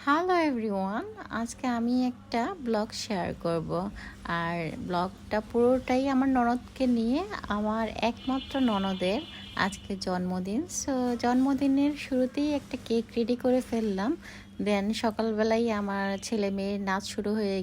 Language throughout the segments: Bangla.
হ্যালো এভরিওয়ান, আজকে আমি একটা ব্লগ শেয়ার করব। আর ব্লগটা পুরোটাই আমার ননদকে নিয়ে। আমার একমাত্র ননদের আজকে জন্মদিন। সো জন্মদিনের শুরুতেই একটা কেক রেডি করে ফেললাম। দেন সকালবেলাই আমার ছেলে মেয়ের নাচ শুরু হয়ে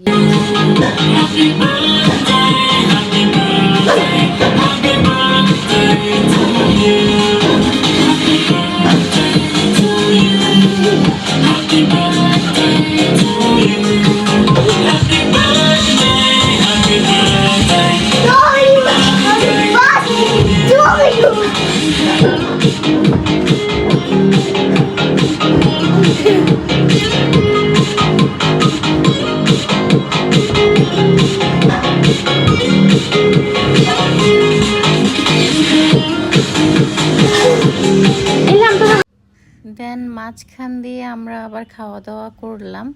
দেন মাঝখান দিয়ে আমরা আবার খাওয়া দাওয়া করলাম।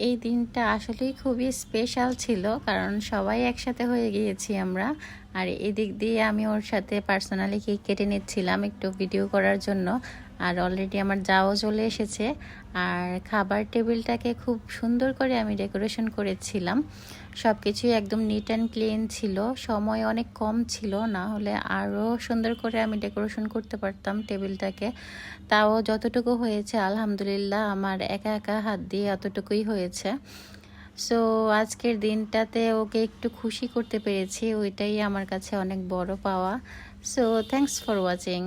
এই দিনটা আসলেই খুবই স্পেশাল ছিল, কারণ সবাই একসাথে হয়ে গিয়েছি আমরা। আর এদিক দিয়ে আমি ওর সাথে পার্সোনালি কেক কেটে নিচ্ছিলাম একটু ভিডিও করার জন্য। আর অলরেডি আমার যাও চলে এসেছে। আর খাবার টেবিলটাকে খুব সুন্দর করে আমি ডেকোরেশন করেছিলাম। সব কিছুই একদম নিট অ্যান্ড ক্লিন ছিল। সময় অনেক কম ছিল, না হলে আরও সুন্দর করে আমি ডেকোরেশন করতে পারতাম টেবিলটাকে। তাও যতটুকু হয়েছে আলহামদুলিল্লাহ, আমার একা একা হাত দিয়ে অতটুকুই হয়েছে। সো আজকের দিনটাতে ওকে একটু খুশি করতে পেরেছি, ওইটাই আমার কাছে অনেক বড় পাওয়া। So thanks for watching.